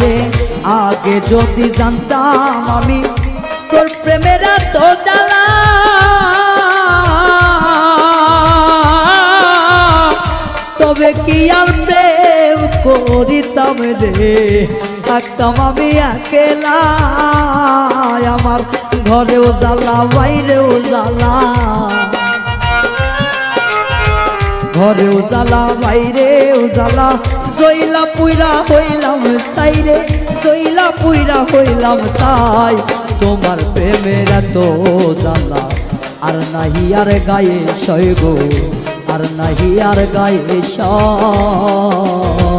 রে আগে যদি জানতাম আমি তোর প্রেমের এত জ্বালা, তবে কি আর প্রেম করিতাম রে, থাকতাম আমি একেলা। আমার ঘরেও জ্বালা বাইরেও জ্বালা, ঘরেও জ্বালা বাইরেও জ্বালা, জইলা পুইরা হইলাম সাইরে, জইলা পুইরা হইলাম তাই। তোমার প্রেমের এত জ্বালা আর নাহি আর গায়ে সয় গো, আর নাহি আর গায়ে সয়।